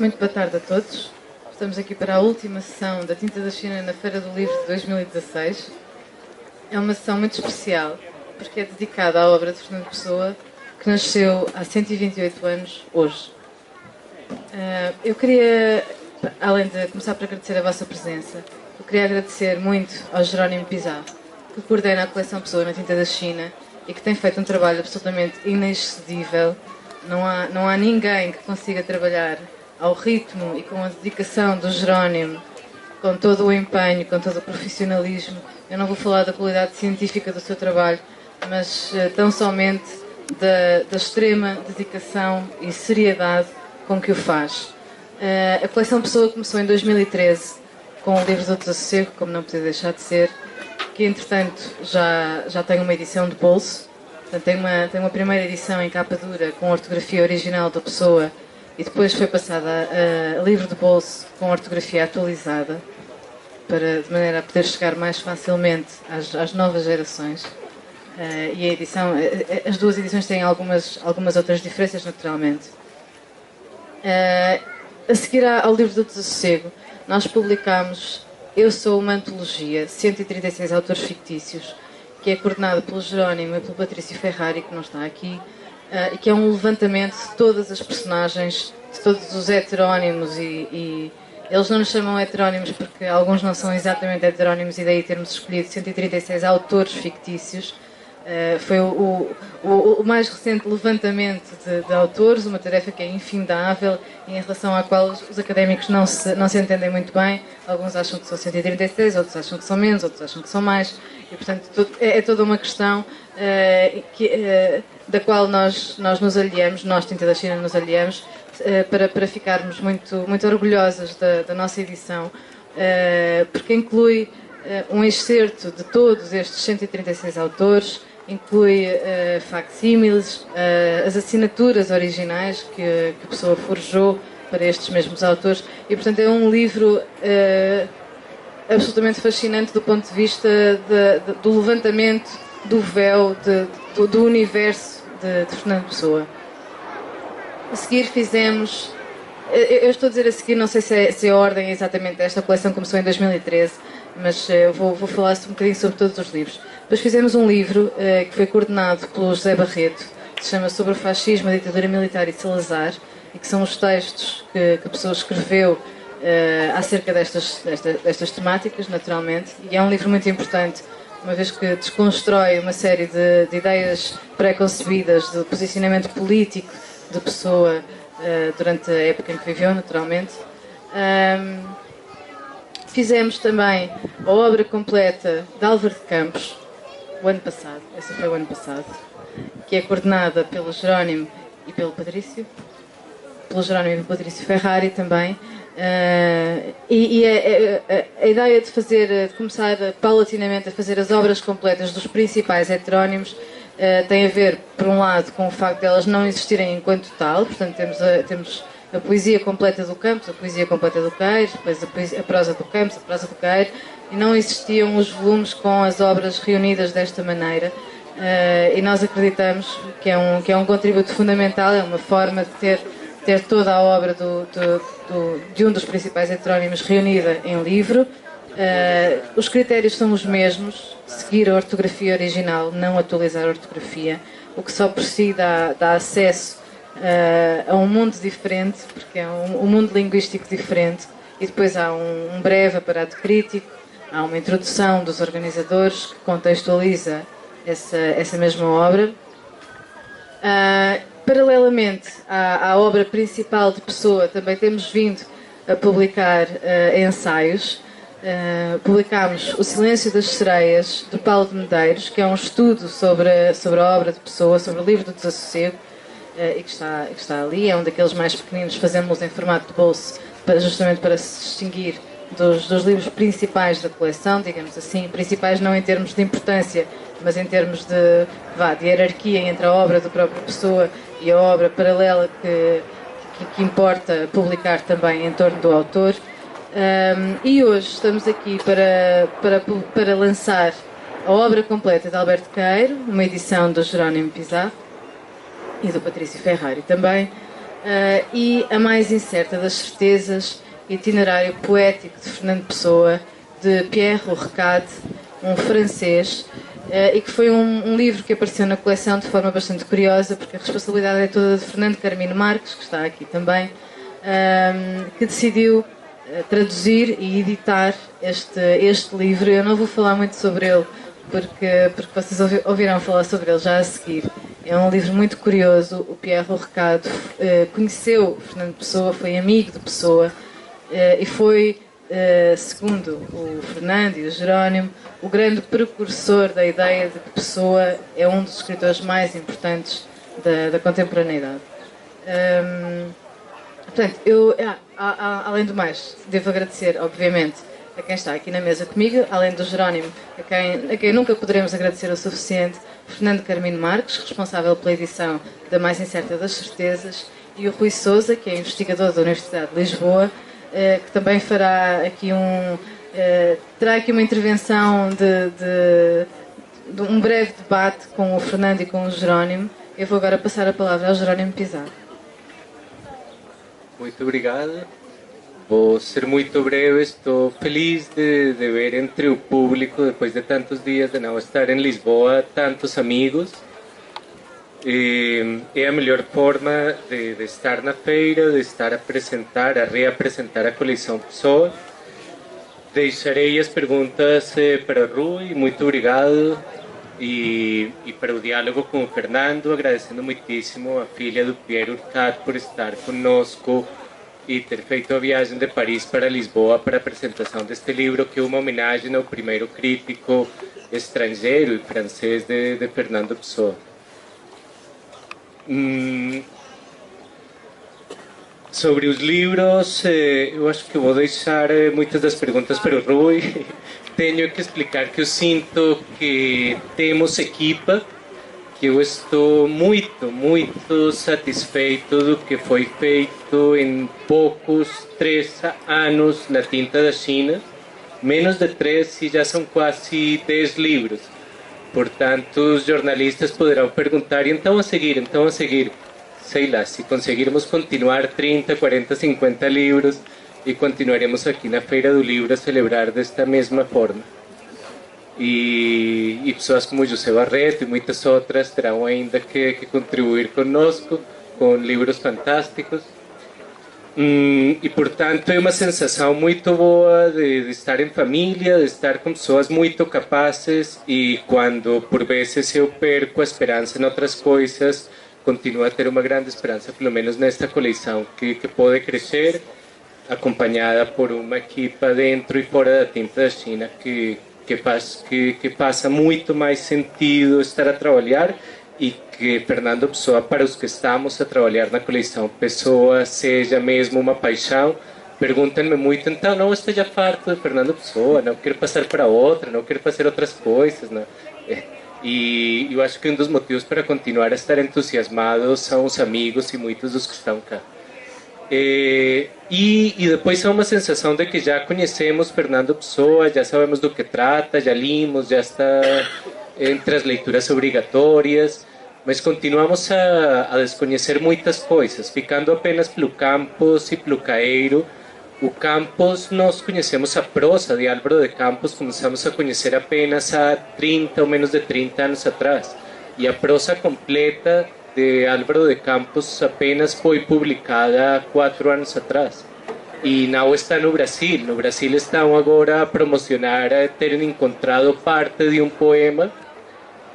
Muito boa tarde a todos. Estamos aqui para a última sessão da Tinta da China na Feira do Livro de 2016. É uma sessão muito especial, porque é dedicada à obra de Fernando Pessoa, que nasceu há 128 anos, hoje. Eu queria, além de começar por agradecer a vossa presença, eu queria agradecer muito ao Jerónimo Pizarro, que coordena a coleção Pessoa na Tinta da China e que tem feito um trabalho absolutamente inexcedível. Não há ninguém que consiga trabalhar ao ritmo e com a dedicação do Jerónimo, com todo o empenho, com todo o profissionalismo. Eu não vou falar da qualidade científica do seu trabalho, mas tão somente da extrema dedicação e seriedade com que o faz. A coleção Pessoa começou em 2013 com o livro do Desassossego, como não podia deixar de ser, que entretanto já tem uma edição de bolso. Portanto, tem uma primeira edição em capa dura com a ortografia original da Pessoa e depois foi passada a livro de bolso com a ortografia atualizada, de maneira a poder chegar mais facilmente às novas gerações. E a edição, as duas edições têm algumas outras diferenças, naturalmente. A seguir ao livro do Desassossego, nós publicámos Eu Sou uma Antologia, 136 autores fictícios, que é coordenado pelo Jerónimo e pelo Patrício Ferrari, que não está aqui, e que é um levantamento de todas as personagens, de todos os heterónimos, e eles não nos chamam heterónimos porque alguns não são exatamente heterónimos, e daí termos escolhido 136 autores fictícios. Foi o mais recente levantamento de autores, uma tarefa que é infindável e em relação à qual os académicos não se entendem muito bem. Alguns acham que são 136, outros acham que são menos, outros acham que são mais, e portanto é toda uma questão da qual nós nos aliamos, nós Tinta da China nos aliamos, para ficarmos muito orgulhosas da nossa edição, porque inclui um excerto de todos estes 136 autores, inclui facsímiles, as assinaturas originais que a pessoa forjou para estes mesmos autores, e portanto é um livro absolutamente fascinante do ponto de vista do levantamento do véu do universo de Fernando Pessoa. A seguir fizemos, eu estou a dizer a seguir, não sei se a ordem é exatamente esta, a coleção começou em 2013, mas eu vou falar um bocadinho sobre todos os livros. Depois fizemos um livro que foi coordenado pelo José Barreto, que se chama Sobre o Fascismo, a Ditadura Militar e Salazar, e que são os textos que a pessoa escreveu acerca destas temáticas, naturalmente, e é um livro muito importante, uma vez que desconstrói uma série de ideias pré-concebidas de posicionamento político de Pessoa durante a época em que viveu, naturalmente. Fizemos também a obra completa de Álvaro de Campos, o ano passado, essa foi o ano passado, que é coordenada pelo Jerónimo e pelo Patrício Ferrari também. A ideia de começar paulatinamente a fazer as obras completas dos principais heterónimos tem a ver, por um lado, com o facto de elas não existirem enquanto tal. Portanto, temos a poesia completa do Campos, a poesia completa do Queiro, depois a prosa do Campos, a prosa do Queiro, e não existiam os volumes com as obras reunidas desta maneira. E nós acreditamos que é um contributo fundamental, é uma forma de ter toda a obra de um dos principais heterónimos reunida em livro. Os critérios são os mesmos: seguir a ortografia original, não atualizar a ortografia, o que só por si dá acesso a um mundo diferente, porque é um mundo linguístico diferente, e depois há um breve aparato crítico, há uma introdução dos organizadores que contextualiza essa mesma obra. Paralelamente à obra principal de Pessoa, também temos vindo a publicar ensaios. Publicámos O Silêncio das Sereias, de Paulo de Medeiros, que é um estudo sobre a obra de Pessoa, sobre o livro do Desassossego, e que está ali. É um daqueles mais pequeninos, fazemos em formato de bolso, justamente para se distinguir dos livros principais da coleção, digamos assim, principais não em termos de importância, mas em termos de hierarquia entre a obra do próprio Pessoa e a obra paralela que importa publicar também em torno do autor. E hoje estamos aqui para lançar a obra completa de Alberto Queiro, uma edição do Jerónimo Pizarro e do Patrício Ferrari também, e A Mais Incerta das Certezas, itinerário poético de Fernando Pessoa, de Pierre Hourcade, um francês, e que foi um livro que apareceu na coleção de forma bastante curiosa, porque a responsabilidade é toda de Fernando Carmino Marques, que está aqui também, que decidiu traduzir e editar este livro. Eu não vou falar muito sobre ele, porque vocês ouvirão falar sobre ele já a seguir. É um livro muito curioso. O Pierre Hourcade conheceu Fernando Pessoa, foi amigo de Pessoa, e foi, segundo o Fernando e o Jerónimo, o grande precursor da ideia de que Pessoa é um dos escritores mais importantes da contemporaneidade. Portanto, além do mais, devo agradecer, obviamente, a quem está aqui na mesa comigo, além do Jerónimo, a quem nunca poderemos agradecer o suficiente, Fernando Carmino Marques, responsável pela edição da Mais Incerta das Certezas, e o Rui Sousa, que é investigador da Universidade de Lisboa, que também fará aqui terá aqui uma intervenção de um breve debate com o Fernando e com o Jerónimo. Eu vou agora passar a palavra ao Jerónimo Pizarro. Muito obrigado. Vou ser muito breve. Estou feliz de ver entre o público, depois de tantos dias de não estar em Lisboa, tantos amigos. É a melhor forma de estar na feira, de estar a reapresentar a coleção Pessoa. Deixarei as perguntas para o Rui. Muito obrigado. E para o diálogo com o Fernando, agradecendo muitíssimo a filha do Pierre Hourcade por estar conosco e ter feito a viagem de Paris para Lisboa para a apresentação deste livro, que é uma homenagem ao primeiro crítico estrangeiro e francês de Fernando Pessoa. Sobre os livros, eu acho que vou deixar muitas das perguntas para o Rui. Tenho que explicar que eu sinto que temos equipa, que eu estou muito satisfeito do que foi feito em poucos 3 anos na tinta da China. Menos de 3 e já são quase 10 livros. Portanto, os jornalistas poderão perguntar, e então a seguir, sei lá, se conseguirmos continuar 30, 40, 50 livros, e continuaremos aqui na Feira do Livro a celebrar desta mesma forma. E pessoas como José Barreto e muitas outras terão ainda que contribuir conosco com livros fantásticos. E portanto é uma sensação muito boa de estar em família, de estar com pessoas muito capazes, e quando por vezes eu perco a esperança em outras coisas, continuo a ter uma grande esperança, pelo menos nesta coleção, que pode crescer, acompanhada por uma equipa dentro e fora da tinta da China que passa muito mais sentido estar a trabalhar, e que Fernando Pessoa, para os que estamos a trabalhar na coleção Pessoa, seja mesmo uma paixão. Perguntam-me muito, então não esteja farto de Fernando Pessoa, não quero passar para outra, não quero fazer outras coisas, não? E eu acho que um dos motivos para continuar a estar entusiasmado são os amigos e muitos dos que estão cá. E depois há uma sensação de que já conhecemos Fernando Pessoa, já sabemos do que trata, já limos, já está entre as leituras obrigatórias, mas continuamos a desconhecer muitas coisas, ficando apenas pelo Campos e pelo Caeiro. O Campos, nós conhecemos a prosa de Álvaro de Campos, começamos a conhecer apenas há 30 ou menos de 30 anos atrás, e a prosa completa de Álvaro de Campos apenas foi publicada há 4 anos atrás, e não está no Brasil. No Brasil estão agora a promocionar terem encontrado parte de um poema,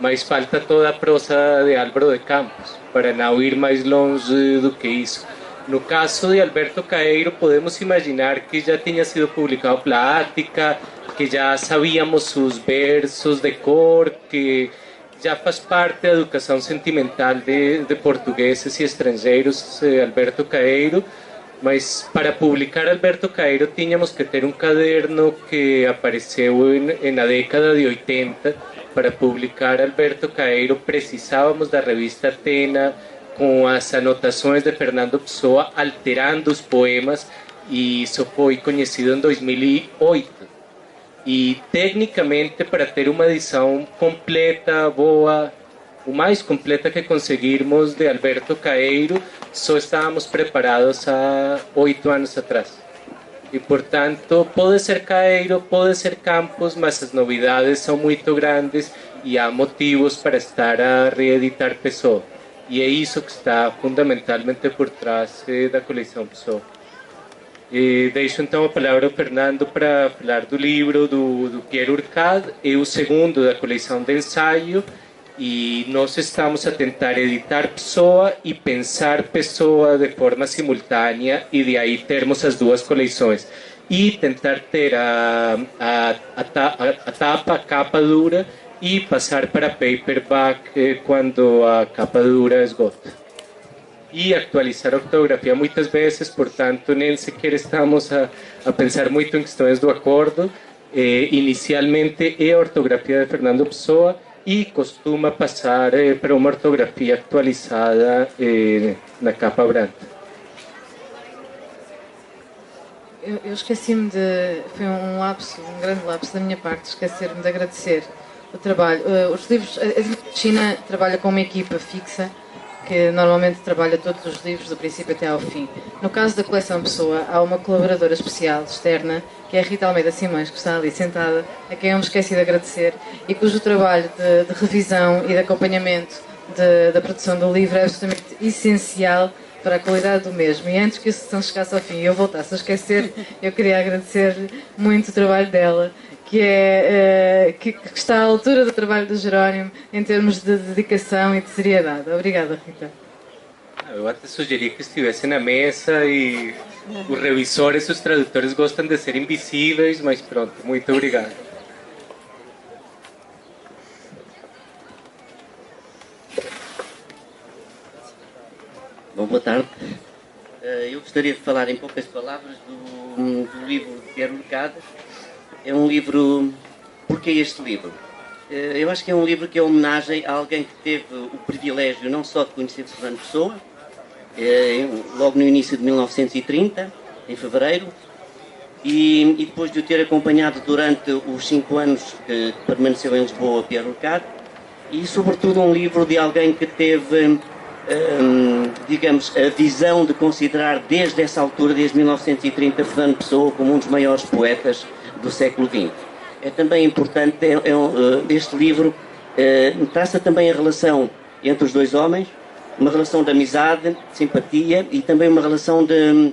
mas falta toda a prosa de Álvaro de Campos, para não ir mais longe do que isso. No caso de Alberto Caeiro, podemos imaginar que já tinha sido publicado pela Ática, que já sabíamos sus versos de cor, que já faz parte da educação sentimental de portugueses e estrangeiros, Alberto Caeiro. Mas para publicar Alberto Caeiro tínhamos que ter um caderno que apareceu na década de 80. Para publicar Alberto Caeiro precisávamos da revista Atena, com as anotações de Fernando Pessoa, alterando os poemas, e isso foi conhecido em 2008. E tecnicamente, para ter uma edição completa, boa, o mais completa que conseguirmos de Alberto Caeiro, só estávamos preparados há 8 anos atrás. E, portanto, pode ser Caeiro, pode ser Campos, mas as novidades são muito grandes e há motivos para estar a reeditar Pessoa. E é isso que está fundamentalmente por trás da coleção Pessoa. E deixo então a palavra ao Fernando para falar do livro do Pierre Urquhart, é o segundo da coleção de ensaio, e nós estamos a tentar editar Pessoa e pensar Pessoa de forma simultânea, e de aí termos as duas coleções e tentar ter a tapa, a capa dura, e passar para paperback quando a capa dura esgota, e actualizar a ortografia muitas vezes. Portanto, nem sequer estamos a pensar muito em questões do acordo. Inicialmente é a ortografia de Fernando Pessoa, e costuma passar para uma ortografia atualizada na capa branca. Eu esqueci-me de... Foi um lapso, um grande lapso da minha parte, esquecer-me de agradecer o trabalho. Os livros... A China trabalha com uma equipa fixa que normalmente trabalha todos os livros do princípio até ao fim. No caso da coleção Pessoa, há uma colaboradora especial, externa, que é a Rita Almeida Simões, que está ali sentada, a quem eu me esqueci de agradecer, e cujo trabalho de revisão e de acompanhamento da produção do livro é absolutamente essencial para a qualidade do mesmo. E antes que a sessão chegasse ao fim e eu voltasse a esquecer, eu queria agradecer muito o trabalho dela, que está à altura do trabalho do Jerónimo em termos de dedicação e de seriedade. Obrigada, Rita. Eu até sugeri que estivesse na mesa, e os revisores, os tradutores gostam de ser invisíveis, mas pronto, muito obrigado. Bom, boa tarde. Eu gostaria de falar em poucas palavras do livro de Pierre Urquhart. É um livro... Porquê este livro? Eu acho que é um livro que é homenagem a alguém que teve o privilégio não só de conhecer Fernando Pessoa, logo no início de 1930, em fevereiro, e depois de o ter acompanhado durante os 5 anos que permaneceu em Lisboa, Pierre Urquhart, e sobretudo um livro de alguém que teve, digamos, a visão de considerar desde essa altura, desde 1930, Fernando Pessoa como um dos maiores poetas do século XX. É também importante, este livro traça também a relação entre os dois homens, uma relação de amizade, de simpatia, e também uma relação de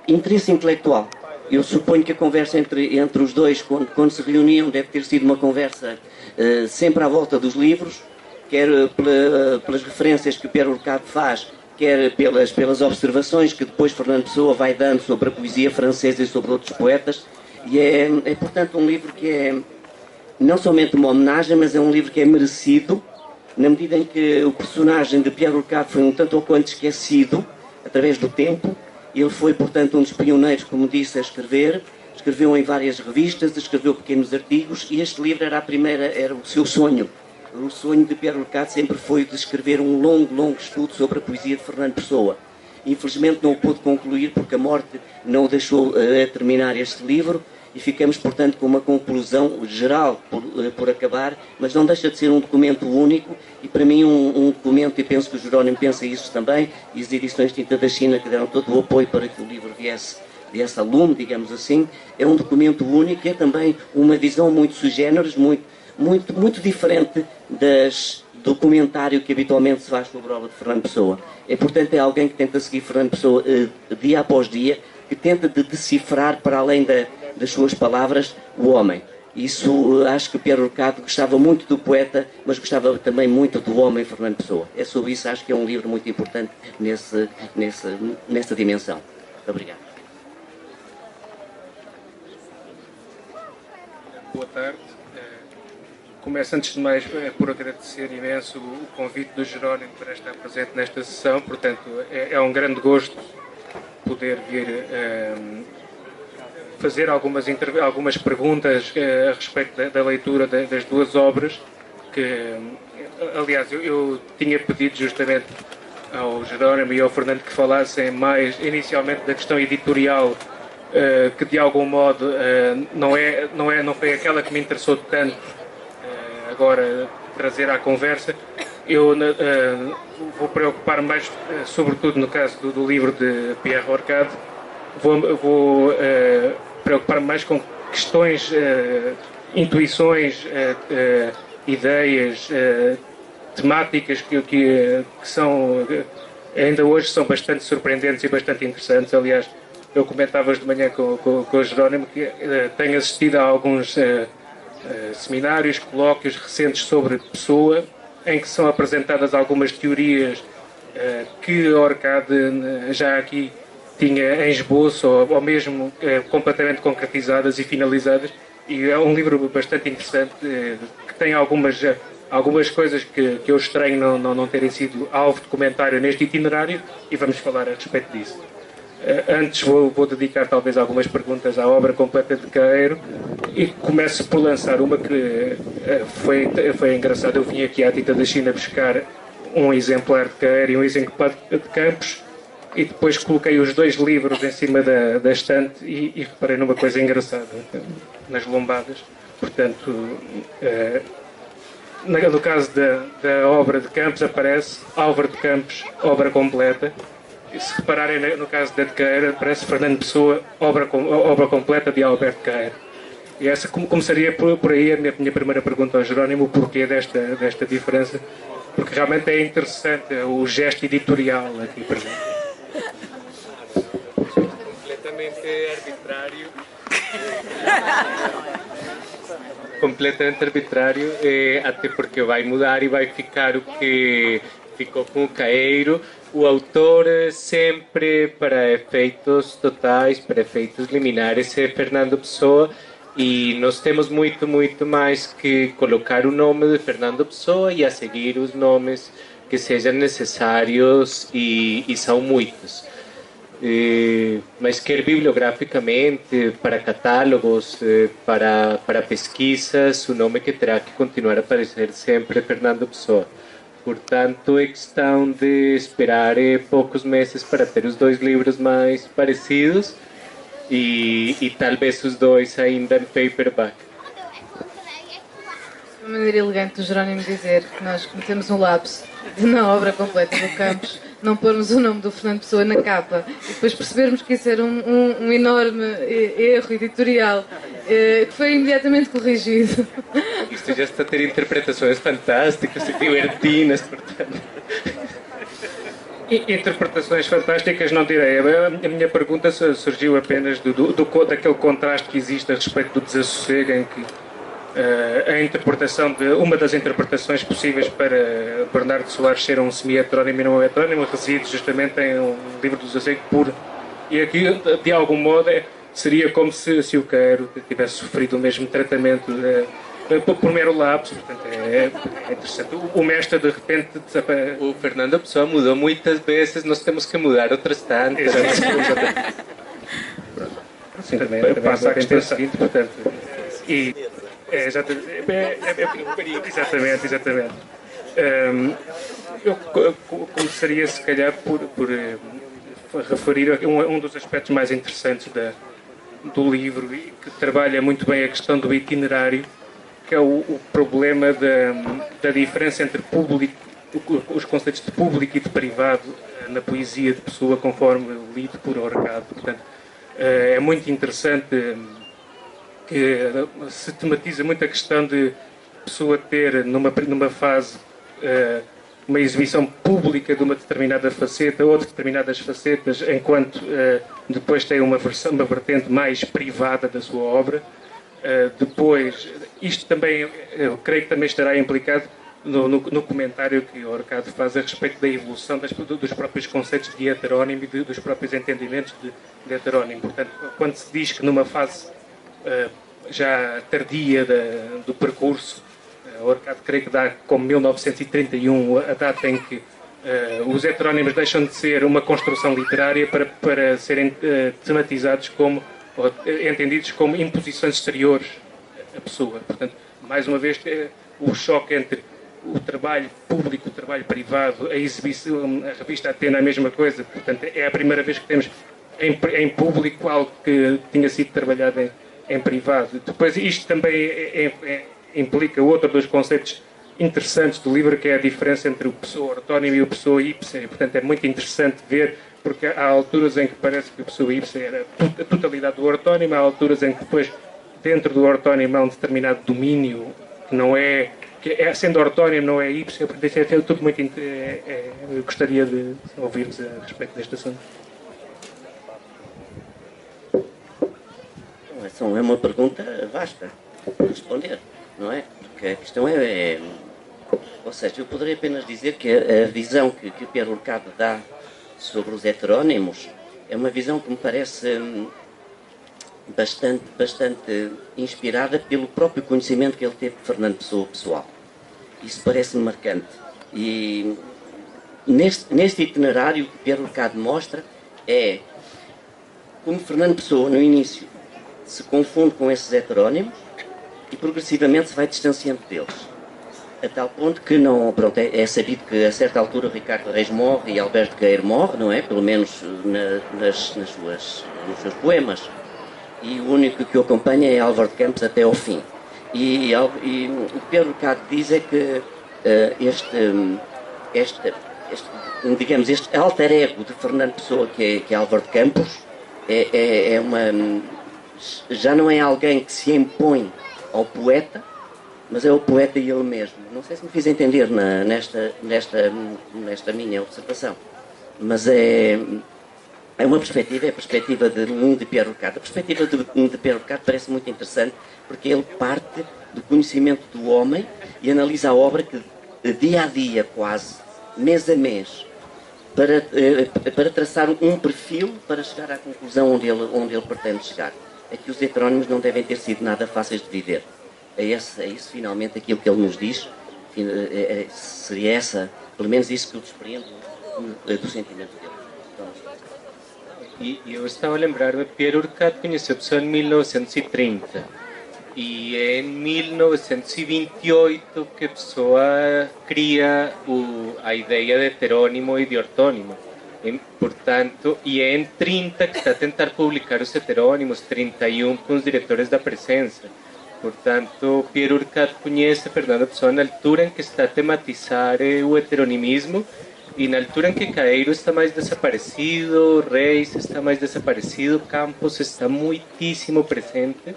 interesse intelectual. Eu suponho que a conversa entre os dois, quando se reuniam, deve ter sido uma conversa sempre à volta dos livros, quer pelas referências que o Pierre Urquhart faz, quer pelas observações que depois Fernando Pessoa vai dando sobre a poesia francesa e sobre outros poetas. E é portanto, um livro que é não somente uma homenagem, mas é um livro que é merecido, na medida em que o personagem de Pierre Urquhart foi um tanto ou quanto esquecido através do tempo. Ele foi, portanto, um dos pioneiros, como disse, a escrever. Escreveu em várias revistas, escreveu pequenos artigos, e este livro era o seu sonho. O sonho de Pierre Urquhart sempre foi de escrever um longo estudo sobre a poesia de Fernando Pessoa. Infelizmente não o pôde concluir porque a morte não o deixou terminar este livro, e ficamos, portanto, com uma conclusão geral por acabar, mas não deixa de ser um documento único, e para mim um documento, e penso que o Jerónimo pensa isso também, e as edições Tinta da China, que deram todo o apoio para que o livro viesse a lume, digamos assim, é um documento único, é também uma visão muito sui generis, muito diferente do comentário que habitualmente se faz sobre a obra de Fernando Pessoa. Portanto, é alguém que tenta seguir Fernando Pessoa dia após dia, que tenta de decifrar, para além das suas palavras, o homem. Isso, acho que Pierre Urquhart gostava muito do poeta, mas gostava também muito do homem Fernando Pessoa. É sobre isso, acho que é um livro muito importante nessa dimensão. Muito obrigado. Boa tarde. Começo, antes de mais, por agradecer imenso o convite do Jerónimo para estar presente nesta sessão. Portanto, é um grande gosto poder vir fazer algumas perguntas a respeito da leitura das duas obras, que, aliás, eu tinha pedido justamente ao Jerónimo e ao Fernando que falassem mais inicialmente da questão editorial, que de algum modo não foi aquela que me interessou tanto agora trazer à conversa, vou preocupar mais, sobretudo no caso do livro de Pierre Orcade, vou preocupar mais com questões, intuições, ideias, temáticas que são, ainda hoje são bastante surpreendentes e bastante interessantes. Aliás, eu comentava hoje de manhã com o Jerónimo que tenho assistido a alguns seminários, colóquios recentes sobre Pessoa, em que são apresentadas algumas teorias que Orcade já aqui tinha em esboço ou mesmo completamente concretizadas e finalizadas, e é um livro bastante interessante que tem algumas coisas que eu estranho não terem sido alvo de comentário neste itinerário, e vamos falar a respeito disso. Antes vou dedicar talvez algumas perguntas à obra completa de Queiro, e começo por lançar uma que foi engraçada. Eu vim aqui à Tinta da China buscar um exemplar de Queiro e um exemplar de Campos, e depois coloquei os dois livros em cima da estante e reparei numa coisa engraçada nas lombadas. Portanto, no caso da obra de Campos aparece Álvaro de Campos, obra completa. E se repararem no caso da de Queiro, aparece Fernando Pessoa, obra completa de Alberto Queiro. E essa começaria por aí a minha primeira pergunta ao Jerónimo, o porquê desta diferença, porque realmente é interessante o gesto editorial aqui presente. Completamente arbitrário, até porque vai mudar e vai ficar o que ficou com o Queiro. O autor sempre, para efeitos totais, para efeitos liminares, é Fernando Pessoa, e nós temos muito mais que colocar o nome de Fernando Pessoa e a seguir os nomes que sejam necessários, e são muitos. Mas quer bibliograficamente, para catálogos, para pesquisas, o nome que terá que continuar a aparecer sempre é Fernando Pessoa. Portanto, é questão de esperar poucos meses para ter os dois livros mais parecidos, e talvez os dois ainda em paperback. Uma maneira elegante do Jerónimo dizer que nós cometemos um lapso na obra completa do Campos, não pormos o nome do Fernando Pessoa na capa e depois percebermos que isso era um enorme erro editorial que foi imediatamente corrigido. Isto já está a ter interpretações fantásticas e divertidas, portanto. Interpretações fantásticas não direi. A minha pergunta surgiu apenas daquele contraste que existe a respeito do desassossego, em que a interpretação uma das interpretações possíveis para Bernardo Soares ser um semi-heterónimo e não um heterónimo reside justamente em um livro do desassossego puro. E aqui, de algum modo, seria como se o Queiro tivesse sofrido o mesmo tratamento por mero lapso. Portanto, é interessante. O mestre, de repente, desaparece. O Fernando Pessoa mudou muitas vezes, nós temos que mudar outras tantas. Sim, também passa a questão seguinte, portanto. Exatamente. Eu começaria, se calhar, por referir um dos aspectos mais interessantes do livro, e que trabalha muito bem a questão do itinerário, que é o problema da diferença entre os conceitos de público e de privado na poesia de Pessoa, conforme lido por Orcade. Portanto, é muito interessante que se tematiza muito a questão de Pessoa ter numa fase uma exibição pública de uma determinada faceta ou de determinadas facetas, enquanto depois tem uma vertente mais privada da sua obra. Depois, isto também, eu creio que também estará implicado no comentário que o Orcade faz a respeito da evolução dos próprios conceitos de heterónimo e dos próprios entendimentos de heterónimo. Portanto, quando se diz que numa fase já tardia do percurso, o Orcade creio que dá como 1931 a data em que os heterónimos deixam de ser uma construção literária para serem tematizados ou entendidos como imposições exteriores à Pessoa. Portanto, mais uma vez, o choque entre o trabalho público, o trabalho privado, a exibição, a revista Atena, a mesma coisa. Portanto, é a primeira vez que temos em público algo que tinha sido trabalhado em privado. Depois, isto também implica outro dos conceitos interessantes do livro, que é a diferença entre o Pessoa ortónimo e o Pessoa ipsa. E, portanto, é muito interessante ver, porque há alturas em que parece que o Pessoa ipsa era a totalidade do ortónimo, há alturas em que depois, dentro do ortónimo, há um determinado domínio que não é... sendo ortónimo, não é ipsa. Portanto, isso é tudo muito... eu gostaria de ouvir-vos a respeito deste assunto. É uma pergunta vasta de responder, não é? Porque a questão ou seja, eu poderia apenas dizer que a visão que Pierre Urquhart dá sobre os heterónimos é uma visão que me parece bastante inspirada pelo próprio conhecimento que ele teve de Fernando Pessoa pessoal. Isso parece-me marcante. E neste itinerário que Pierre Urquhart mostra é como Fernando Pessoa, no início, se confunde com esses heterónimos e progressivamente se vai distanciando deles. A tal ponto que não, pronto, é sabido que a certa altura Ricardo Reis morre e Alberto Queiro morre, não é? Pelo menos nos seus poemas. E o único que o acompanha é Álvaro de Campos até ao fim. E o que Pierre Urquhart diz é que este alter ego de Fernando Pessoa, que é Álvaro de Campos, já não é alguém que se impõe ao poeta, mas é o poeta e ele mesmo. Não sei se me fiz entender nesta minha observação, mas é uma perspectiva, é a perspectiva de Pierre Urquhart. A perspectiva de Pierre Urquhart parece muito interessante, porque ele parte do conhecimento do homem e analisa a obra que, dia a dia, quase, mês a mês, para traçar um perfil para chegar à conclusão onde ele pretende chegar. É que os heterónimos não devem ter sido nada fáceis de viver. É isso finalmente aquilo que ele nos diz. Seria pelo menos isso que eu despreendo do sentimento dele. E eu estava a lembrar-me, Pierre Urquhart conheceu a pessoa em 1930 e é em 1928 que a pessoa cria a ideia de heterónimo e de ortónimo. Portanto, e é em 30 que está a tentar publicar os heterónimos, 31 com os diretores da presença. Portanto, Pierre Urquhart conhece Fernando Pessoa na altura em que está a tematizar o heteronimismo e na altura em que Queiro está mais desaparecido, Reis está mais desaparecido, Campos está muitíssimo presente.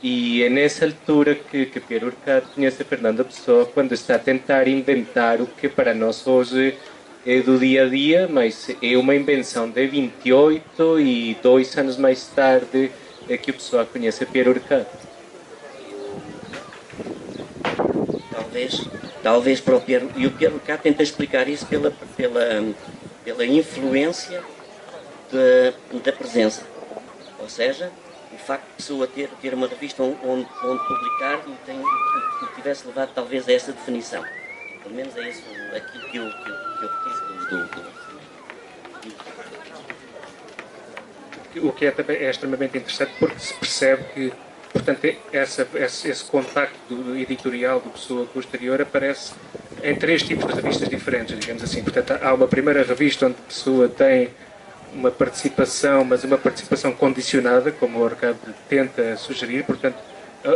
E é nessa altura que Pierre Urquhart conhece Fernando Pessoa, quando está a tentar inventar o que para nós hoje é do dia a dia, mas é uma invenção de 28 e 2 anos mais tarde é que a pessoa conhece Pierre Urquhart. Talvez para o Pierre Urquhart tenta explicar isso pela influência da presença. Ou seja, o facto de a pessoa ter uma revista onde publicar o tivesse levado talvez a essa definição. Pelo menos é isso aquilo que eu preciso O que é extremamente interessante, porque se percebe que, portanto, esse contacto editorial do Pessoa com o exterior aparece em 3 tipos de revistas diferentes, digamos assim. Portanto, há uma primeira revista onde a Pessoa tem uma participação, mas uma participação condicionada, como o Urquhart tenta sugerir. Portanto,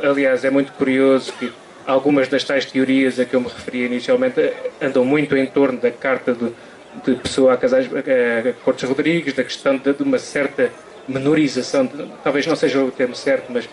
aliás, é muito curioso que algumas das tais teorias a que eu me referi inicialmente andam muito em torno da carta de Pessoa a Cortes Rodrigues, da questão de uma certa menorização, talvez não seja o termo certo, mas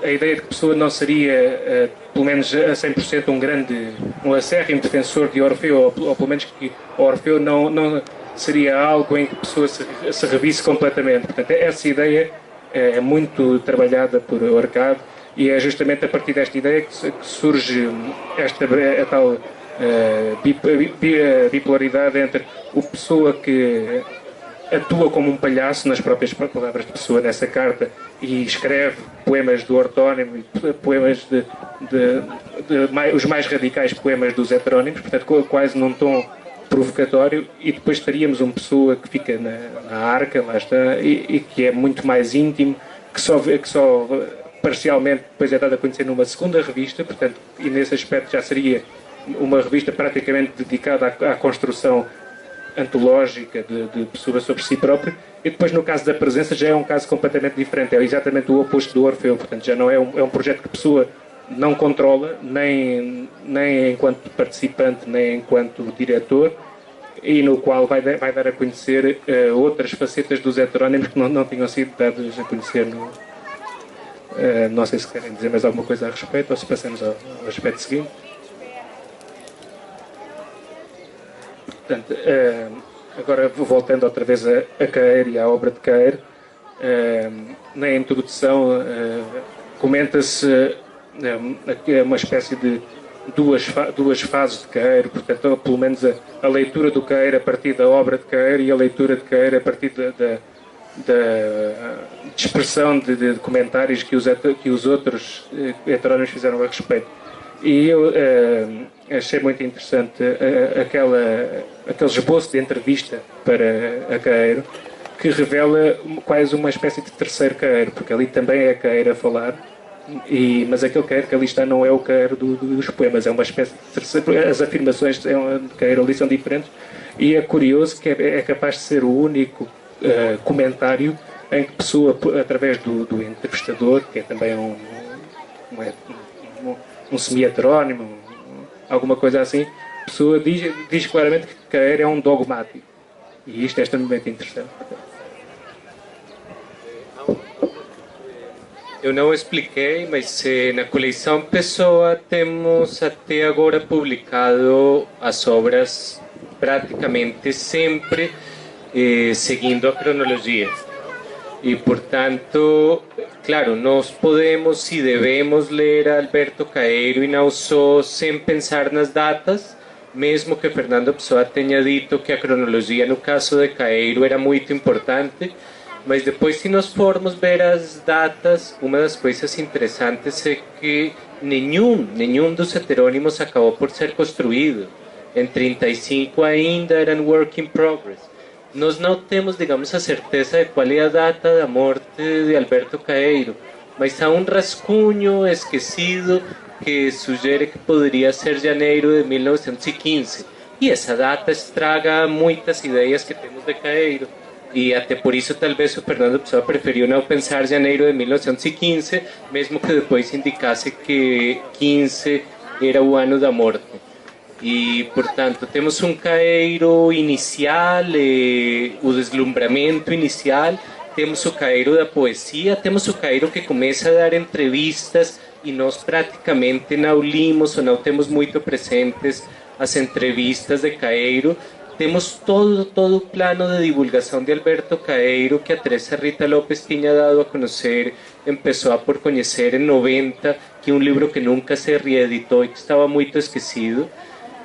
a ideia de que Pessoa não seria, pelo menos a 100%, um acérrimo defensor de Orfeu, ou pelo menos que Orfeu não seria algo em que Pessoa se revisse completamente. Portanto, essa ideia é muito trabalhada por Urquhart e é justamente a partir desta ideia que surge a tal bipolaridade entre o Pessoa que atua como um palhaço, nas próprias palavras de Pessoa nessa carta, e escreve poemas do ortónimo, poemas os mais radicais poemas dos heterónimos, portanto quase num tom provocatório, e depois teríamos uma Pessoa que fica na arca, lá está, e que é muito mais íntimo, que só parcialmente depois é dado a conhecer numa segunda revista, portanto, e nesse aspecto já seria uma revista praticamente dedicada à construção antológica de Pessoa sobre si próprio, e depois no caso da presença já é um caso completamente diferente, é exatamente o oposto do Orfeu, portanto já não é um projeto que Pessoa não controla, nem enquanto participante, nem enquanto diretor, e no qual vai dar a conhecer outras facetas dos heterónimos que não tinham sido dadas a conhecer no... não sei se querem dizer mais alguma coisa a respeito ou se passamos ao aspecto seguinte. Portanto, agora voltando outra vez a Queiro e à obra de Queiro, na introdução comenta-se uma espécie de duas fases de Queiro, portanto, pelo menos a leitura do Queiro a partir da obra de Queiro e a leitura de Queiro a partir da dispersão de comentários que os outros heterónimos fizeram a respeito. E eu achei muito interessante aquele esboço de entrevista para a Queiro, que revela quase uma espécie de terceiro Queiro, porque ali também é a Queiro a falar, mas aquele Queiro que ali está não é o Queiro dos poemas, é uma espécie de terceiro. As afirmações de Queiro ali são diferentes, e é curioso que é capaz de ser o único comentário em que Pessoa, através do entrevistador, que é também um semi-heterónimo, alguma coisa assim, Pessoa diz claramente que Queiro é um dogmático. E isto é extremamente interessante. Eu não expliquei, mas na coleção Pessoa temos até agora publicado as obras praticamente sempre seguindo a cronologia. E, portanto, claro, nós podemos e devemos ler a Alberto Queiro e Nausó sem pensar nas datas, mesmo que Fernando Pessoa tenha dito que a cronologia no caso de Queiro era muito importante, mas depois, se nós formos ver as datas, uma das coisas interessantes é que nenhum dos heterônimos acabou por ser construído. Em 35 ainda eram work in progress. Nós não temos, digamos, a certeza de qual é a data da morte de Alberto Queiro, mas há um rascunho esquecido que sugere que poderia ser janeiro de 1915. E essa data estraga muitas ideias que temos de Queiro. E até por isso talvez o Fernando Pessoa preferiu não pensar janeiro de 1915, mesmo que depois indicasse que 15 era o ano da morte. E, portanto, temos um Queiro inicial, o deslumbramento inicial, temos o Queiro da poesia, temos o Queiro que começa a dar entrevistas e nós praticamente não limos ou não temos muito presentes as entrevistas de Queiro. Temos todo o plano de divulgação de Alberto Queiro que a Teresa Rita Lopes tinha dado a conhecer em Pessoa por Conhecer em 90, que é um livro que nunca se reeditou e que estava muito esquecido,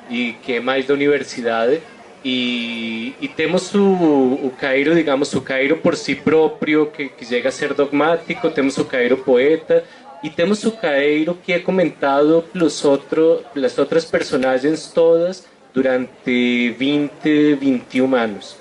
e que é mais da universidade. E temos o Queiro, digamos, o Queiro por si próprio, que chega a ser dogmático, temos o Queiro poeta, e temos o Queiro que é comentado pelas outras personagens todas durante 20, 21 anos.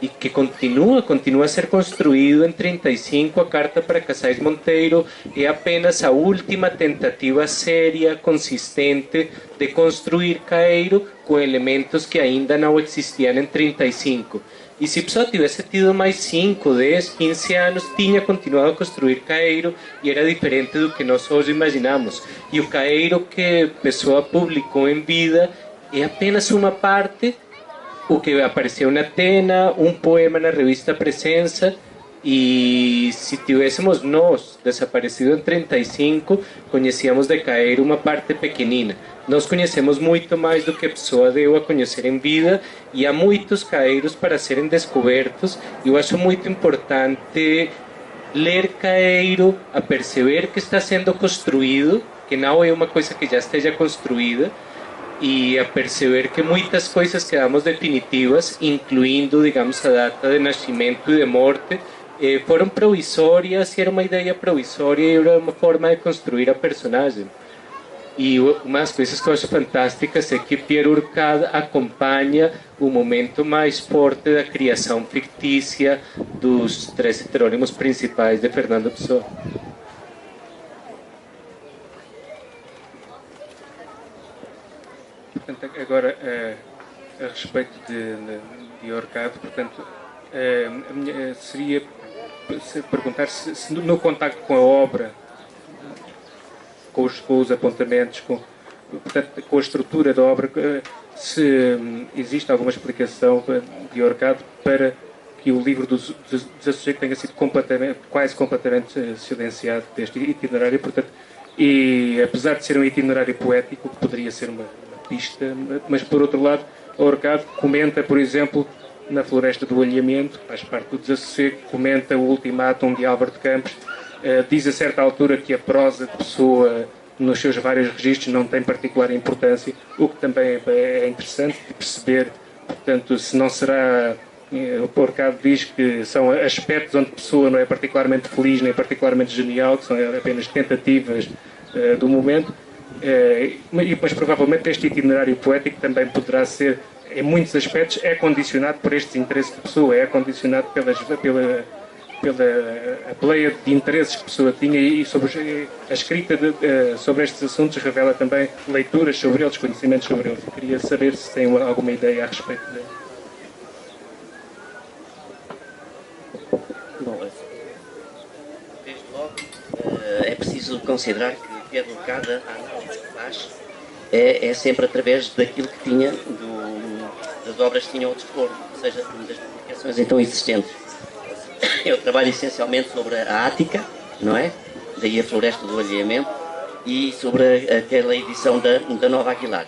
E que continua a ser construído em 35. A Carta para Casais Monteiro é apenas a última tentativa séria, consistente, de construir Queiro com elementos que ainda não existiam em 35. E se Pessoa tivesse tido mais 5, 10, 15 anos, tinha continuado a construir Queiro e era diferente do que nós hoje imaginamos. E o Queiro que Pessoa publicou em vida é apenas uma parte, o que apareceu na Atena, um poema na revista Presença, e se tivéssemos nós desaparecido em 35, conhecíamos de Queiro uma parte pequenina. Nós conhecemos muito mais do que Pessoa deu a conhecer em vida, e há muitos Queiros para serem descobertos. Eu acho muito importante ler Queiro, a perceber que está sendo construído, que não é uma coisa que já esteja construída, e a perceber que muitas coisas quedamos definitivas, incluindo, digamos, a data de nascimento e de morte, foram provisórias, e era uma ideia provisória e era uma forma de construir a personagem. E uma das coisas que eu acho fantásticas é que Pierre Urquhart acompanha o momento mais forte da criação fictícia dos 3 heterônimos principais de Fernando Pessoa. Portanto, agora, a respeito de Urquhart, portanto, a minha seria perguntar se no contacto com a obra com os apontamentos, portanto, com a estrutura da obra, se existe alguma explicação de Orcade para que o livro do Desassossego tenha sido quase completamente silenciado deste itinerário, portanto, e apesar de ser um itinerário poético, que poderia ser uma pista, mas por outro lado, Orcade comenta, por exemplo, na Floresta do Alheamento, faz parte do Desassossego, comenta o ultimátum de Álvaro de Campos, diz a certa altura que a prosa de Pessoa nos seus vários registros não tem particular importância, o que também é interessante de perceber, portanto, se não será... O Orcade diz que são aspectos onde Pessoa não é particularmente feliz nem particularmente genial, que são apenas tentativas do momento, mas provavelmente este itinerário poético também poderá ser, em muitos aspectos, é condicionado por estes interesses de Pessoa, é condicionado pela pleia de interesses que a Pessoa tinha, e sobre a escrita sobre estes assuntos revela também leituras sobre eles, conhecimentos sobre eles. Eu queria saber se tem alguma ideia a respeito dele. Bom, desde logo é preciso considerar que Pedro Orcade, a análise que faz é sempre através daquilo que tinha, das obras que tinham ao dispor, ou seja, das publicações então existentes. Eu trabalho essencialmente sobre a Ática, não é? Daí a Floresta do Alheamento, e sobre aquela edição da Nova Aguilar.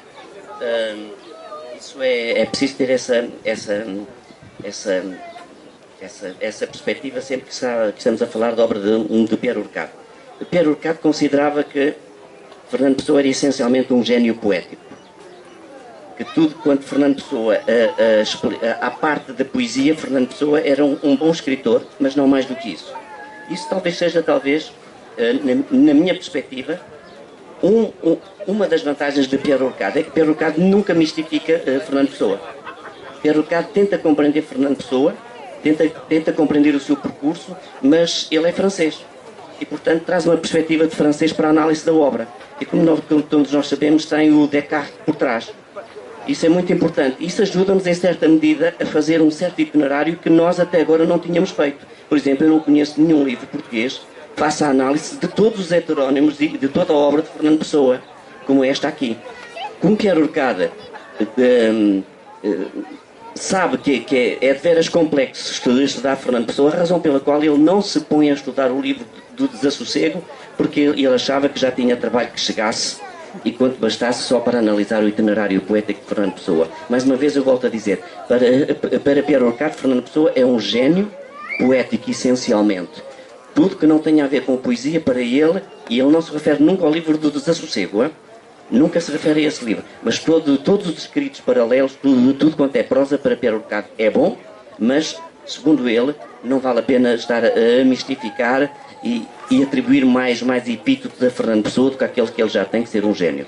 Isso é preciso ter essa perspectiva sempre que estamos a falar da obra de Pierre Orcade. Pierre Orcade considerava que Fernando Pessoa era essencialmente um gênio poético. Que tudo quanto Fernando Pessoa, à parte da poesia, Fernando Pessoa era um bom escritor, mas não mais do que isso. Isso talvez seja, na minha perspectiva, uma das vantagens de Pierre Orcade, é que Pierre Orcade nunca mistifica Fernando Pessoa. Pierre Orcade tenta compreender Fernando Pessoa, tenta compreender o seu percurso, mas ele é francês. E, portanto, traz uma perspectiva de francês para a análise da obra. E como todos nós sabemos, tem o Descartes por trás. Isso é muito importante. Isso ajuda-nos, em certa medida, a fazer um certo itinerário que nós até agora não tínhamos feito. Por exemplo, eu não conheço nenhum livro português que faça a análise de todos os heterónimos e de toda a obra de Fernando Pessoa, como esta aqui. Como Pierre Orcade sabe que é de veras complexo estudar Fernando Pessoa, a razão pela qual ele não se põe a estudar o livro do Desassossego, porque ele achava que já tinha trabalho que chegasse e quanto bastasse só para analisar o itinerário poético de Fernando Pessoa. Mais uma vez eu volto a dizer, para Pierre Orcade, Fernando Pessoa é um gênio poético essencialmente. Tudo que não tenha a ver com poesia para ele, e ele não se refere nunca ao livro do Desassossego, nunca se refere a esse livro, mas todos os escritos paralelos, tudo quanto é prosa para Pierre Orcade é bom, mas, segundo ele, não vale a pena estar a mistificar e atribuir mais epítetos a Fernando Pessoa do que aquele que ele já tem, que ser um gênio.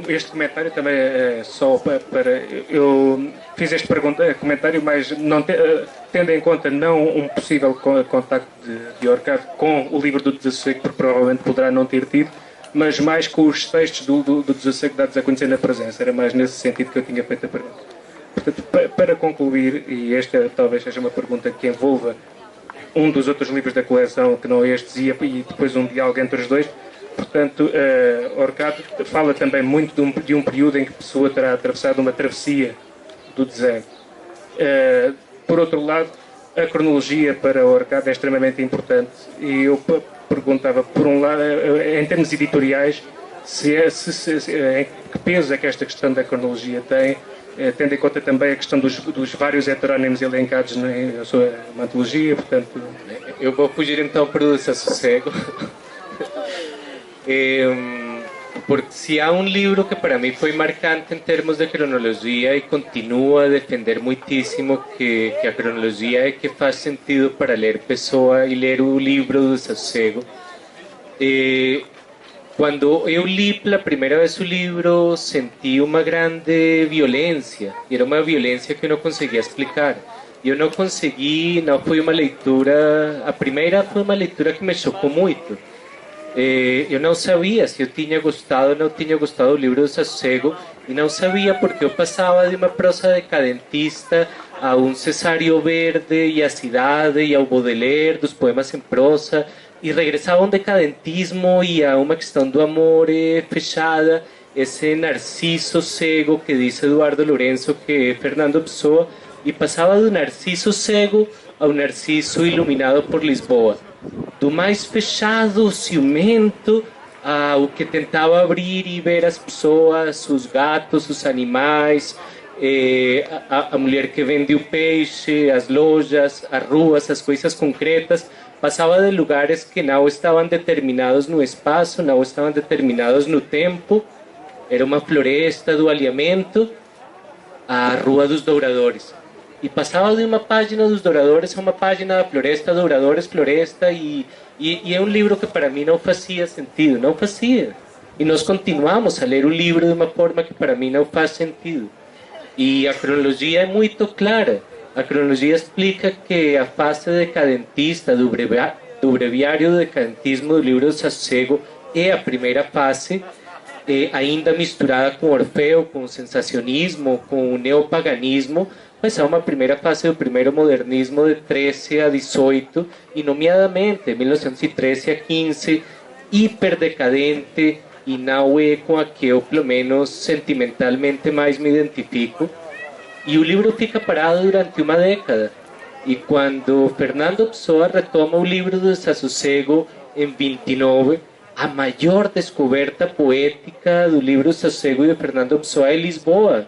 Este comentário também é só para... Eu fiz este comentário, mas não tendo em conta não um possível contacto de Orcade com o livro do Desassossego, porque provavelmente poderá não ter tido, mas mais com os textos do Desassossego dados a conhecer na presença. Era mais nesse sentido que eu tinha feito a pergunta. Portanto, para concluir, e esta talvez seja uma pergunta que envolva um dos outros livros da coleção, que não estes, e depois um diálogo entre os dois. Portanto, Orcade fala também muito de um período em que a Pessoa terá atravessado uma travessia do deserto. Por outro lado, a cronologia para Orcade é extremamente importante, e eu perguntava, por um lado, em termos editoriais, em que peso é que esta questão da cronologia tem, tendo em conta também a questão dos vários heterónimos elencados na sua antologia. Portanto, eu vou fugir então para o Desassossego. Porque se há um livro que para mim foi marcante em termos de cronologia e continuo a defender muitíssimo que a cronologia é que faz sentido para ler Pessoa e ler o livro do Desassossego. Quando eu li pela primeira vez o livro, senti uma grande violência, e era uma violência que eu não conseguia explicar. Eu não consegui, não foi uma leitura, a primeira foi uma leitura que me chocou muito. eu não sabia se eu tinha gostado ou não tinha gostado do livro do Desassossego, e não sabia porque eu passava de uma prosa decadentista a um Cesário Verde e a Cidade e ao Baudelaire, dos poemas em prosa, e regressava a um decadentismo e a uma questão do amor fechada, esse narciso cego que diz Eduardo Lourenço que é Fernando Pessoa, e passava do narciso cego ao narciso iluminado por Lisboa, do mais fechado, ciumento, ao que tentava abrir e ver as pessoas, os gatos, os animais, a mulher que vende o peixe, as lojas, as ruas, as coisas concretas. Passava de lugares que não estavam determinados no espaço, não estavam determinados no tempo. Era uma floresta do alimento, a Rua dos Douradores. E passava de uma página dos Douradores a uma página da floresta, Douradores, floresta, e é um livro que para mim não fazia sentido, não fazia. E nós continuamos a ler o livro de uma forma que para mim não faz sentido. E a cronologia é muito clara. A cronologia explica que a fase decadentista do breviário do decadentismo do livro do Desassossego é a primeira fase, ainda misturada com Orfeu, com o sensacionismo, com o neopaganismo, mas é uma primeira fase do primeiro modernismo de 13 a 18, e nomeadamente 1913 a 15, hiperdecadente, e não é com a que eu, pelo menos sentimentalmente, mais me identifico. E o livro fica parado durante uma década. E quando Fernando Pessoa retoma o livro do Desassossego em 29, a maior descoberta poética do livro do Desassossego de Fernando Pessoa é Lisboa.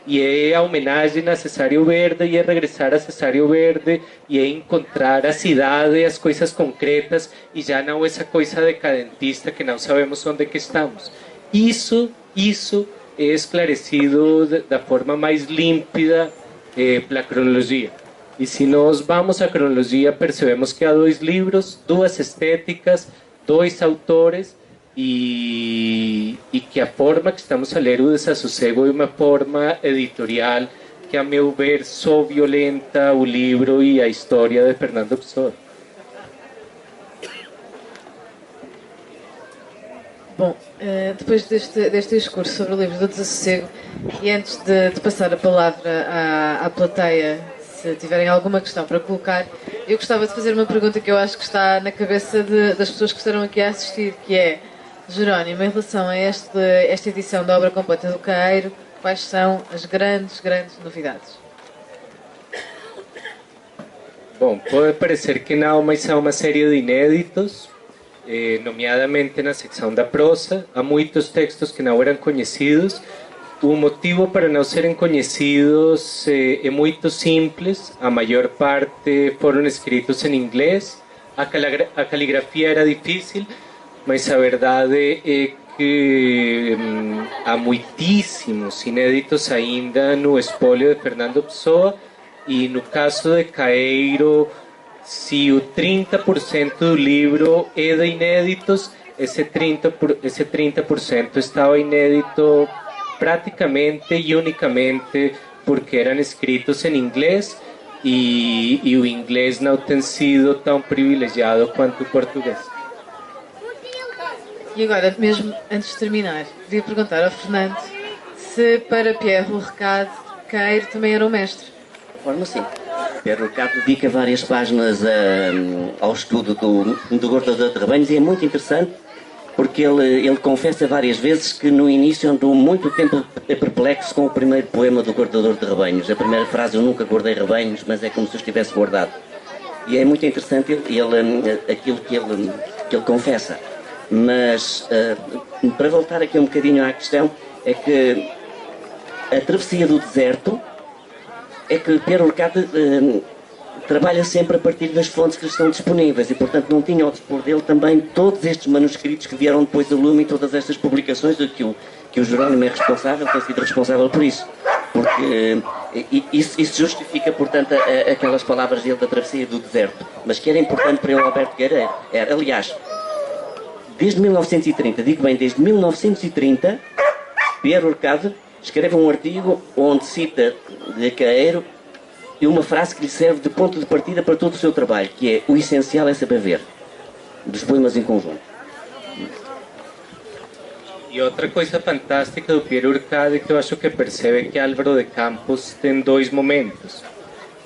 E é a homenagem a Cesário Verde, e é regressar a Cesário Verde, e é encontrar a cidade, as coisas concretas, e já não essa coisa decadentista que não sabemos onde que estamos. Isso é esclarecido da forma mais límpida pela cronologia. E se nós vamos à cronologia, percebemos que há dois livros, duas estéticas, dois autores, e que a forma que estamos a ler o Desassossego é uma forma editorial que, a meu ver, só violenta o livro e a história de Fernando Pessoa. Bom, depois deste discurso sobre o livro do Desassossego, e antes de passar a palavra à plateia, se tiverem alguma questão para colocar, eu gostava de fazer uma pergunta que eu acho que está na cabeça das pessoas que estarão aqui a assistir, que é: Jerónimo, em relação a esta edição da obra completa do Caeiro, quais são as grandes novidades? Bom, pode parecer que não, mas há uma série de inéditos, nomeadamente na secção da prosa. Há muitos textos que não eram conhecidos. O motivo para não serem conhecidos é muito simples. A maior parte foram escritos em inglês. A caligrafia era difícil, mas a verdade é que há muitíssimos inéditos ainda no espólio de Fernando Pessoa, e no caso de Caeiro, se o 30% do livro é de inéditos, esse 30% estava inédito praticamente e unicamente porque eram escritos em inglês, e o inglês não tem sido tão privilegiado quanto o português. E agora, mesmo antes de terminar, queria perguntar ao Fernando se para Pierre Lecade, Caeiro também era um mestre. De forma sim. Pierre Lecade dedica várias páginas ao estudo do guardador de rebanhos, e é muito interessante porque ele confessa várias vezes que no início andou muito tempo perplexo com o primeiro poema do guardador de rebanhos. A primeira frase: eu nunca guardei rebanhos, mas é como se eu estivesse guardado. E é muito interessante aquilo que ele confessa. Mas, para voltar aqui um bocadinho à questão, é que a travessia do deserto é que Pierre Lecade trabalha sempre a partir das fontes que lhe estão disponíveis, e portanto não tinha ao dispor dele também todos estes manuscritos que vieram depois a lume, e todas estas publicações de que o Jerónimo é responsável, tem sido responsável por isso. Porque isso justifica, portanto, aquelas palavras dele da travessia do deserto. Mas que era importante para ele, Alberto Guerreiro, era, aliás, desde 1930, digo bem, desde 1930, Pierre Lecade escreve um artigo onde cita de Caeiro e uma frase que lhe serve de ponto de partida para todo o seu trabalho, que é: o essencial é saber ver, dos poemas em conjunto. E outra coisa fantástica do Piero Urcade é que eu acho que percebe que Álvaro de Campos tem dois momentos.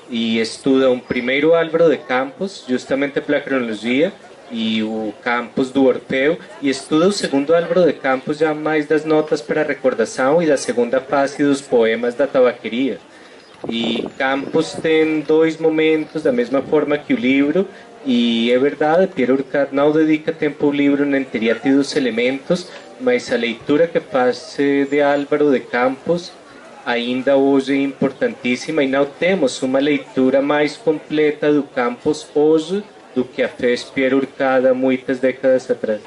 E estuda um primeiro Álvaro de Campos, justamente pela cronologia, e o Campos do Orfeu, e estuda o segundo Álvaro de Campos já mais das notas para recordação e da segunda fase dos poemas da tabaqueria. E Campos tem dois momentos da mesma forma que o livro, e é verdade, Piero Urcade não dedica tempo ao livro, nem teria tido os elementos, mas a leitura que faz de Álvaro de Campos ainda hoje é importantíssima, e não temos uma leitura mais completa do Campos hoje do que a fez Piero Urcade há muitas décadas atrás.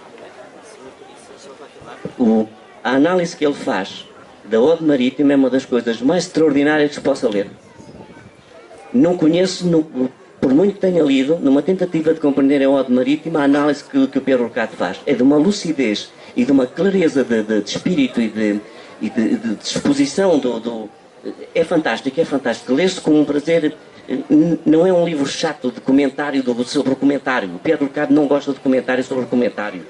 A análise que ele faz da Ode Marítima é uma das coisas mais extraordinárias que se possa ler. Não conheço, por muito que tenha lido, numa tentativa de compreender a Ode Marítima, a análise que o Piero Urcade faz. É de uma lucidez e de uma clareza de espírito e de disposição. É fantástico, é fantástico. Lê-se com um prazer. Não é um livro chato de comentário sobre o comentário. O Piero Urcade não gosta de comentário sobre o comentário.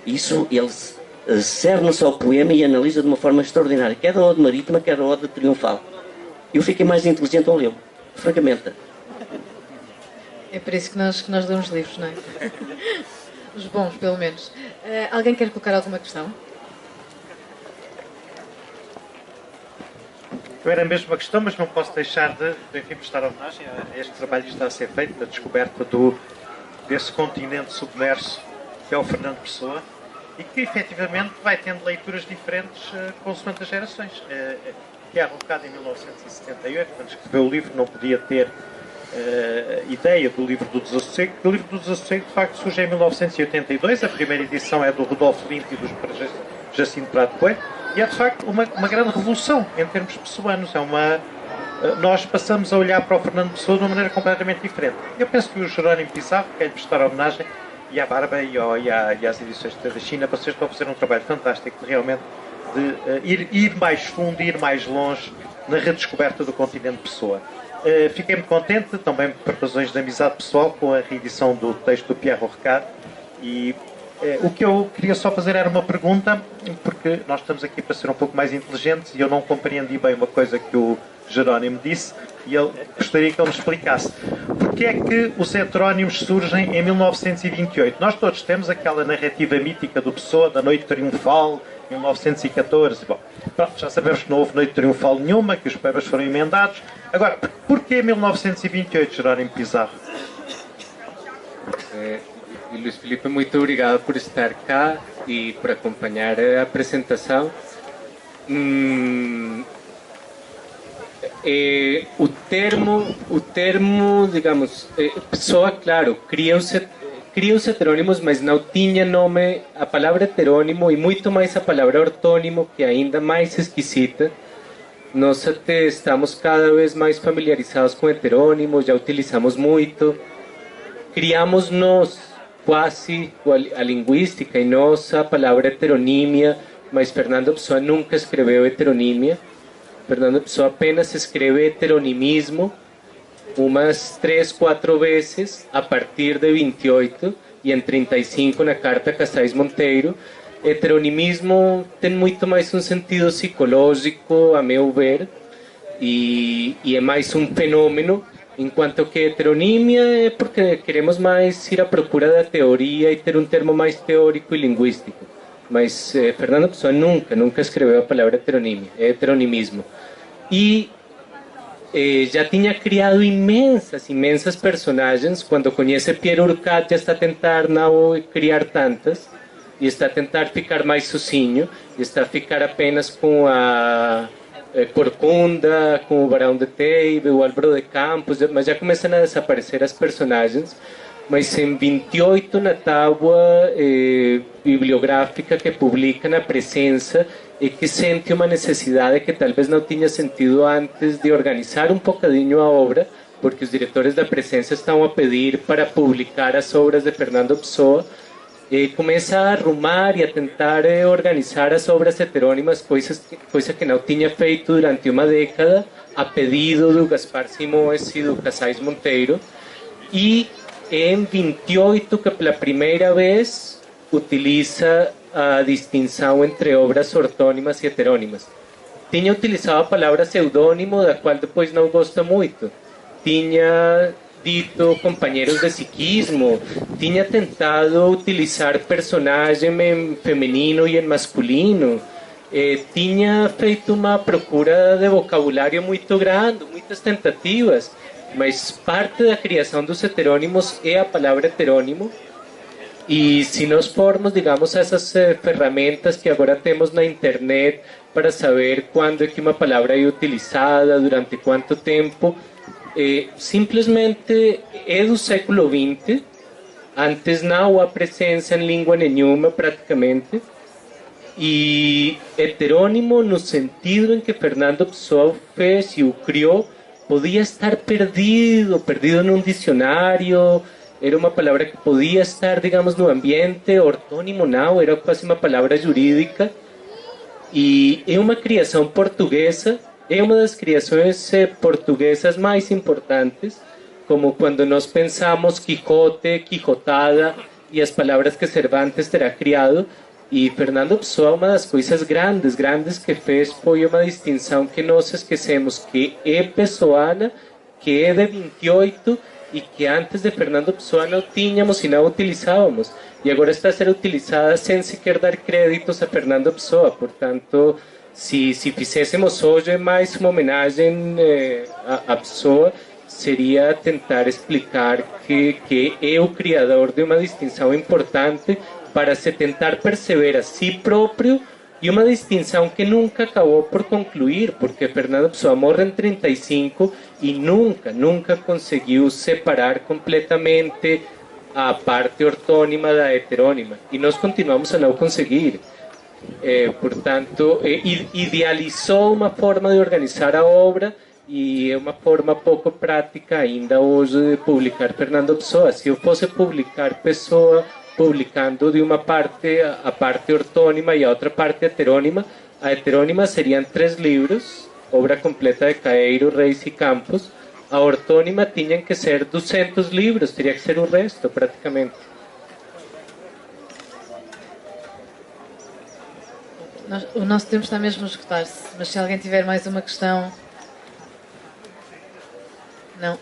Isso, ele cerne-se ao poema e analisa de uma forma extraordinária, quer da Ode Marítima, quer da Ode Triunfal. Eu fiquei mais inteligente ao lê-lo, francamente. É por isso que nós damos livros, não é? Os bons, pelo menos. Alguém quer colocar alguma questão? Eu era mesmo uma questão, mas não posso deixar de enfim, prestar homenagem a este trabalho que está a ser feito, na descoberta desse continente submerso que é o Fernando Pessoa, e que efetivamente vai tendo leituras diferentes consoante as gerações. Que é arrocado em 1978, quando escreveu o livro, não podia ter ideia do livro do Desassossego, porque o livro do Desassossego de facto surge em 1982, a primeira edição é do Rodolfo Linte e dos Jacinto Prado Coelho, e é de facto uma grande revolução em termos pessoanos. Nós passamos a olhar para o Fernando Pessoa de uma maneira completamente diferente. Eu penso que o Jerónimo Pizarro, que é lhe prestar homenagem, e à Barba e às edições da China, vocês estão a fazer um trabalho fantástico realmente de ir mais fundo, ir mais longe na redescoberta do continente Pessoa. Fiquei muito contente, também por razões de amizade pessoal, com a reedição do texto do Piero Urcade, e o que eu queria só fazer era uma pergunta, porque nós estamos aqui para ser um pouco mais inteligentes e eu não compreendi bem uma coisa que o Jerónimo disse e eu gostaria que ele me explicasse. Porquê é que os heterónimos surgem em 1928? Nós todos temos aquela narrativa mítica do Pessoa, da Noite Triunfal, 1914. Bom, pronto, já sabemos que não houve Noite Triunfal nenhuma, que os poemas foram emendados. Agora, porquê 1928, Jerónimo Pizarro? E Luís Filipe, muito obrigado por estar cá e por acompanhar a apresentação. O termo, digamos, Pessoa, claro, cria os heterônimos, mas não tinha nome. A palavra heterônimo e muito mais a palavra ortônimo, que é ainda mais esquisita. Nós até estamos cada vez mais familiarizados com heterônimos, já utilizamos muito. Criamos nós quase a linguística e nossa palavra heteronímia, mas Fernando Pessoa nunca escreveu heteronímia. Fernando Pessoa apenas escreve heteronimismo umas 3, 4 vezes a partir de 28 e em 35 na carta Casais Monteiro. Heteronimismo tem muito mais um sentido psicológico, a meu ver, e é mais um fenômeno, enquanto que heteronímia é porque queremos mais ir à procura da teoria e ter um termo mais teórico e linguístico. Mas Fernando Pessoa nunca escreveu a palavra heteronímia, é heteronimismo. E já tinha criado imensas personagens. Quando conhece Piero Urcade já está a tentar não criar tantas, e está a tentar ficar mais sozinho, e está a ficar apenas com a Corcunda, com o Barão de Teibe, o Álvaro de Campos, mas já começam a desaparecer as personagens. Mas em 28, na tábua bibliográfica que publica na Presença, e que sente uma necessidade que talvez não tinha sentido antes de organizar um bocadinho a obra, porque os diretores da Presença estão a pedir para publicar as obras de Fernando Pessoa, começa a arrumar e a tentar organizar as obras heterônimas, coisa que não tinha feito durante uma década, a pedido do Gaspar Simões e do Casais Monteiro, e em 28 que pela primeira vez utiliza a distinção entre obras ortônimas e heterônimas. Tinha utilizado a palavra pseudônimo, da qual depois não gosta muito. Tinha dito companheiros de psiquismo, tinha tentado utilizar personagem em feminino e em masculino, tinha feito uma procura de vocabulário muito grande, muitas tentativas, mas parte da criação dos heterônimos é a palavra heterônimo. E se nós formos, digamos, essas ferramentas que agora temos na internet para saber quando é que uma palavra é utilizada, durante quanto tempo, simplesmente é do século XX. Antes não há presença em língua nenhuma, praticamente. E heterônimo, no sentido em que Fernando Pessoa fez e o criou, podia estar perdido num dicionário. Era uma palavra que podia estar, digamos, no ambiente. Ortônimo não, era quase uma palavra jurídica. E é uma criação portuguesa, é uma das criações portuguesas mais importantes, como quando nós pensamos Quijote, Quijotada e as palavras que Cervantes terá criado. E Fernando Pessoa, uma das coisas grandes que fez foi uma distinção que nós esquecemos, que é pessoana, que é de 28 e que antes de Fernando Pessoa não tínhamos e não utilizávamos. E agora está a ser utilizada sem sequer dar créditos a Fernando Pessoa. Portanto, se fizéssemos hoje mais uma homenagem a Pessoa, seria tentar explicar que é o criador de uma distinção importante para se tentar perceber a si próprio, e uma distinção que nunca acabou por concluir, porque Fernando Pessoa morre em 35 e nunca conseguiu separar completamente a parte ortônima da heterônima, e nós continuamos a não conseguir. Portanto, idealizou uma forma de organizar a obra, e é uma forma pouco prática ainda hoje de publicar Fernando Pessoa. Se eu fosse publicar Pessoa publicando de uma parte a parte ortônima e a outra parte heterônima, a heterônima seriam 3 livros, obra completa de Caeiro, Reis e Campos. A ortônima tinham que ser 200 livros, teria que ser o resto, praticamente. O nosso tempo está mesmo a esgotar-se, mas se alguém tiver mais uma questão... Não?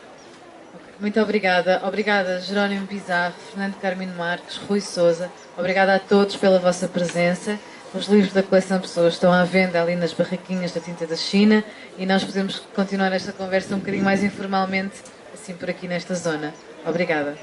Muito obrigada. Obrigada, Jerónimo Pizarro, Fernando Carmino Marques, Rui Sousa. Obrigada a todos pela vossa presença. Os livros da coleção Pessoas estão à venda ali nas barraquinhas da Tinta da China, e nós podemos continuar esta conversa um bocadinho mais informalmente, assim por aqui nesta zona. Obrigada.